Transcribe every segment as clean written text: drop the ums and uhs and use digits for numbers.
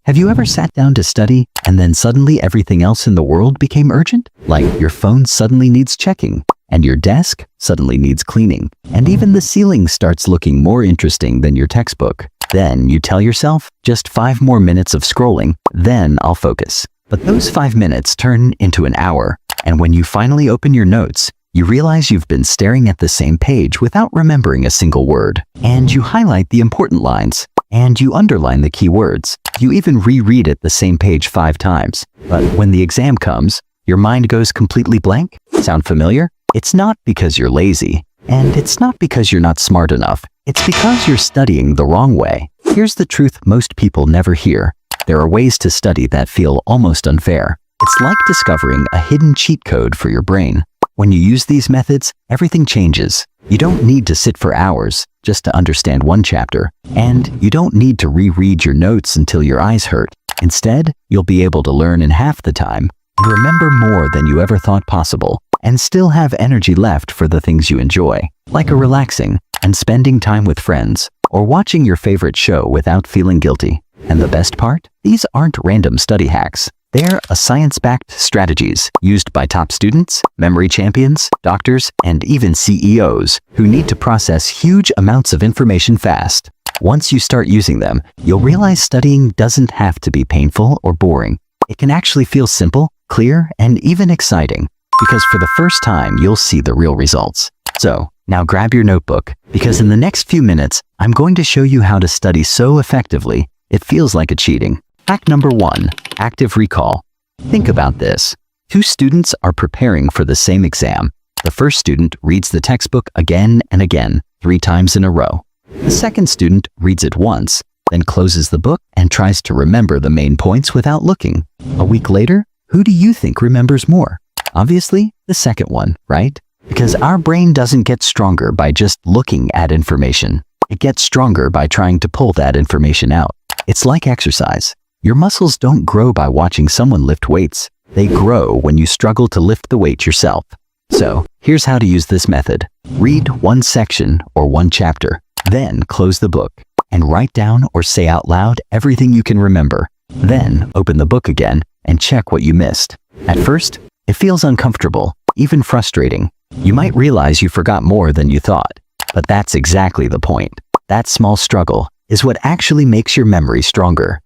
Have you ever sat down to study and then suddenly everything else in the world became urgent? Like your phone suddenly needs checking, and your desk suddenly needs cleaning, and even the ceiling starts looking more interesting than your textbook. Then you tell yourself, just 5 more minutes of scrolling, then I'll focus. But those 5 minutes turn into an hour, and when you finally open your notes, you realize you've been staring at the same page without remembering a single word. And you highlight the important lines, and you underline the key words. You even reread it the same page 5 times. But when the exam comes, your mind goes completely blank. Sound familiar? It's not because you're lazy, and it's not because you're not smart enough. It's because you're studying the wrong way. Here's the truth most people never hear. There are ways to study that feel almost unfair. It's like discovering a hidden cheat code for your brain. When you use these methods, everything changes. You don't need to sit for hours just to understand one chapter, and you don't need to reread your notes until your eyes hurt. Instead, you'll be able to learn in half the time and remember more than you ever thought possible, and still have energy left for the things you enjoy, like a relaxing and spending time with friends, or watching your favorite show without feeling guilty. And the best part? These aren't random study hacks. They're science-backed strategies used by top students, memory champions, doctors, and even CEOs who need to process huge amounts of information fast. Once you start using them, you'll realize studying doesn't have to be painful or boring. It can actually feel simple, clear, and even exciting, because for the first time, you'll see the real results. So, now grab your notebook, because in the next few minutes, I'm going to show you how to study so effectively, it feels like a cheating. Hack number 1, active recall. Think about this. 2 students are preparing for the same exam. The first student reads the textbook again and again, 3 times in a row. The second student reads it once, then closes the book and tries to remember the main points without looking. A week later, who do you think remembers more? Obviously, the second one, right? Because our brain doesn't get stronger by just looking at information. It gets stronger by trying to pull that information out. It's like exercise. Your muscles don't grow by watching someone lift weights. They grow when you struggle to lift the weight yourself. So, here's how to use this method. Read one section or one chapter, then close the book, and write down or say out loud everything you can remember. Then, open the book again and check what you missed. At first, it feels uncomfortable, even frustrating. You might realize you forgot more than you thought. But that's exactly the point. That small struggle is what actually makes your memory stronger.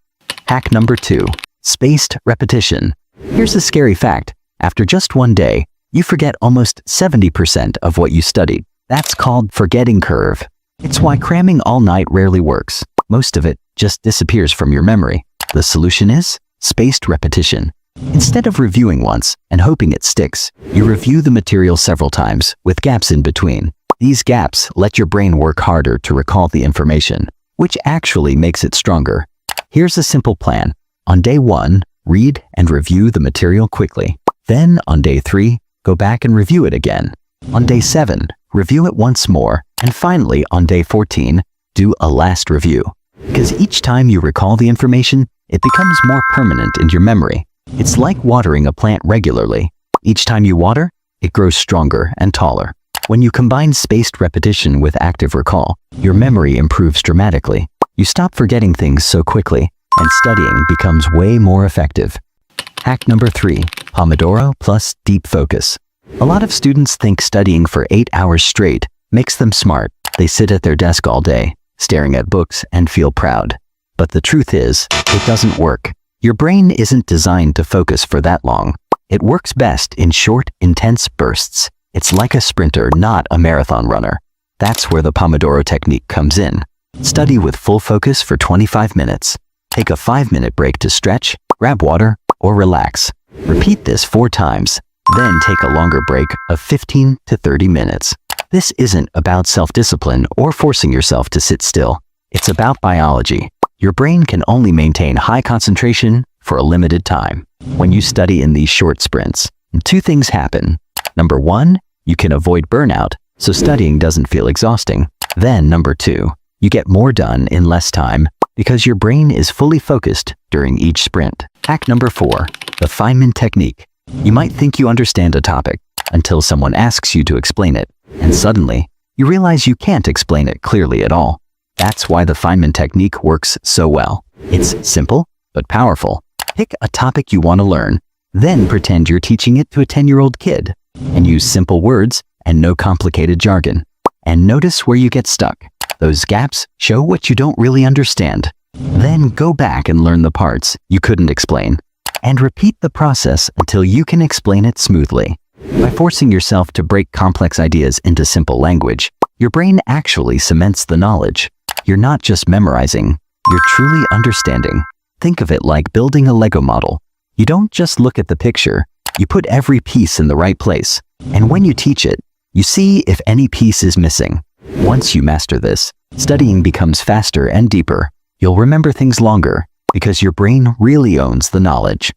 Hack number 2, spaced repetition. Here's a scary fact. After just one day, you forget almost 70% of what you studied. That's called forgetting curve. It's why cramming all night rarely works. Most of it just disappears from your memory. The solution is spaced repetition. Instead of reviewing once and hoping it sticks, you review the material several times with gaps in between. These gaps let your brain work harder to recall the information, which actually makes it stronger. Here's a simple plan. On day 1, read and review the material quickly. Then on day 3, go back and review it again. On day 7, review it once more. And finally, on day 14, do a last review. Because each time you recall the information, it becomes more permanent in your memory. It's like watering a plant regularly. Each time you water, it grows stronger and taller. When you combine spaced repetition with active recall, your memory improves dramatically. You stop forgetting things so quickly, and studying becomes way more effective. Hack number 3, Pomodoro plus deep focus. A lot of students think studying for 8 hours straight makes them smart. They sit at their desk all day, staring at books and feel proud. But the truth is, it doesn't work. Your brain isn't designed to focus for that long. It works best in short, intense bursts. It's like a sprinter, not a marathon runner. That's where the Pomodoro technique comes in. Study with full focus for 25 minutes. Take a 5-minute break to stretch, grab water, or relax. Repeat this 4 times, then take a longer break of 15 to 30 minutes. This isn't about self-discipline or forcing yourself to sit still. It's about biology. Your brain can only maintain high concentration for a limited time. When you study in these short sprints, 2 things happen. Number 1, you can avoid burnout, so studying doesn't feel exhausting. Then number 2, you get more done in less time because your brain is fully focused during each sprint. Hack number 4, the Feynman technique. You might think you understand a topic until someone asks you to explain it, and suddenly, you realize you can't explain it clearly at all. That's why the Feynman technique works so well. It's simple, but powerful. Pick a topic you want to learn, then pretend you're teaching it to a 10-year-old kid, and use simple words and no complicated jargon. And notice where you get stuck. Those gaps show what you don't really understand. Then go back and learn the parts you couldn't explain, and repeat the process until you can explain it smoothly. By forcing yourself to break complex ideas into simple language, your brain actually cements the knowledge. You're not just memorizing, you're truly understanding. Think of it like building a Lego model. You don't just look at the picture, you put every piece in the right place. And when you teach it, you see if any piece is missing. Once you master this, studying becomes faster and deeper. You'll remember things longer because your brain really owns the knowledge.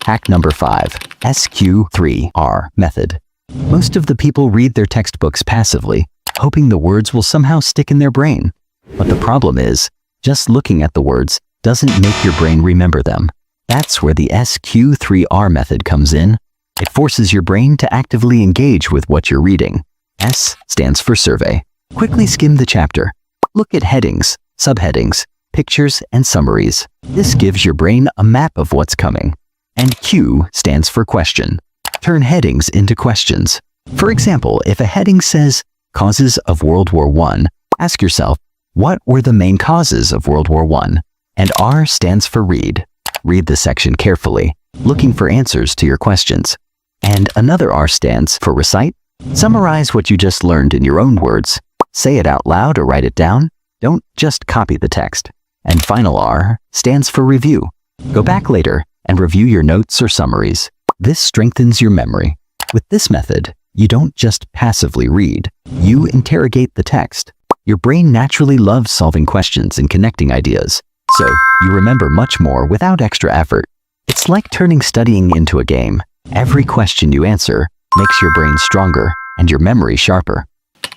Hack number 5, SQ3R method. Most of the people read their textbooks passively, hoping the words will somehow stick in their brain. But the problem is, just looking at the words doesn't make your brain remember them. That's where the SQ3R method comes in. It forces your brain to actively engage with what you're reading. S stands for survey. Quickly skim the chapter. Look at headings, subheadings, pictures, and summaries. This gives your brain a map of what's coming. And Q stands for question. Turn headings into questions. For example, if a heading says, Causes of World War I, ask yourself, what were the main causes of World War I? And R stands for read. Read the section carefully, looking for answers to your questions. And another R stands for recite. Summarize what you just learned in your own words. Say it out loud or write it down. Don't just copy the text. And final R stands for review. Go back later and review your notes or summaries. This strengthens your memory. With this method, you don't just passively read, you interrogate the text. Your brain naturally loves solving questions and connecting ideas, so you remember much more without extra effort. It's like turning studying into a game. Every question you answer makes your brain stronger and your memory sharper.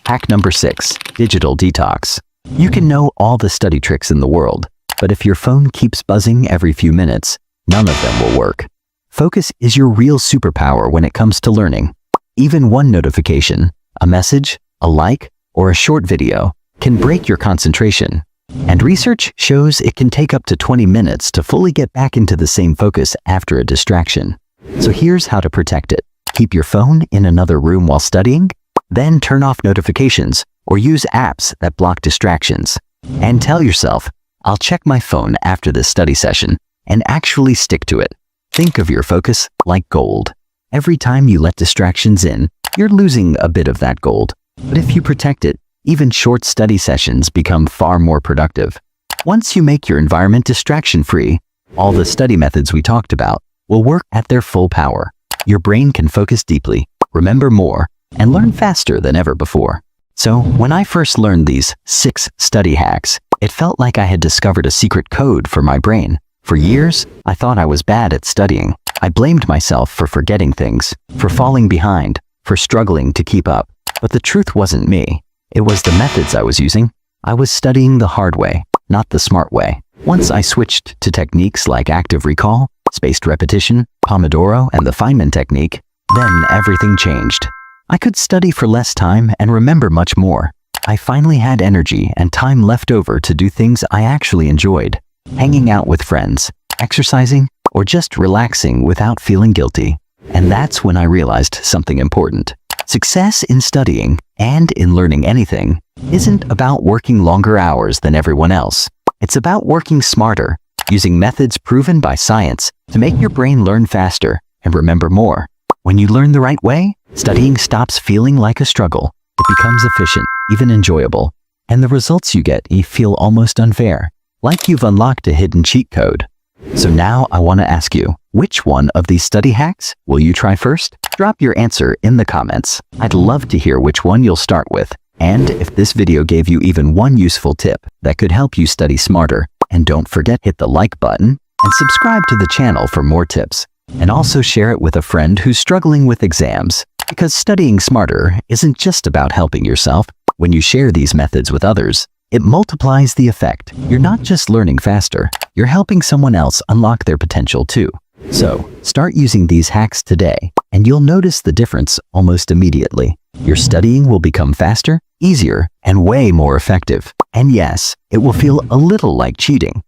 Hack number 6, digital detox. You can know all the study tricks in the world, but if your phone keeps buzzing every few minutes, none of them will work. Focus is your real superpower when it comes to learning. Even one notification, a message, a like, or a short video can break your concentration. And research shows it can take up to 20 minutes to fully get back into the same focus after a distraction. So here's how to protect it. Keep your phone in another room while studying, then turn off notifications or use apps that block distractions. And tell yourself, I'll check my phone after this study session, and actually stick to it. Think of your focus like gold. Every time you let distractions in, you're losing a bit of that gold. But if you protect it, even short study sessions become far more productive. Once you make your environment distraction-free, all the study methods we talked about will work at their full power. Your brain can focus deeply, remember more, and learn faster than ever before. So, when I first learned these 6 study hacks, it felt like I had discovered a secret code for my brain. For years, I thought I was bad at studying. I blamed myself for forgetting things, for falling behind, for struggling to keep up. But the truth wasn't me. It was the methods I was using. I was studying the hard way, not the smart way. Once I switched to techniques like active recall, spaced repetition, Pomodoro, and the Feynman technique, then everything changed. I could study for less time and remember much more. I finally had energy and time left over to do things I actually enjoyed. Hanging out with friends, exercising, or just relaxing without feeling guilty. And that's when I realized something important. Success in studying and in learning anything isn't about working longer hours than everyone else. It's about working smarter, using methods proven by science to make your brain learn faster and remember more. When you learn the right way, studying stops feeling like a struggle. It becomes efficient, even enjoyable, and the results you get feel almost unfair, like you've unlocked a hidden cheat code. So now I want to ask you, which one of these study hacks will you try first? Drop your answer in the comments. I'd love to hear which one you'll start with. And if this video gave you even one useful tip that could help you study smarter, and don't forget hit the like button and subscribe to the channel for more tips. And also share it with a friend who's struggling with exams. Because studying smarter isn't just about helping yourself. When you share these methods with others, it multiplies the effect. You're not just learning faster, you're helping someone else unlock their potential too. So, start using these hacks today, and you'll notice the difference almost immediately. Your studying will become faster, easier, and way more effective. And yes, it will feel a little like cheating,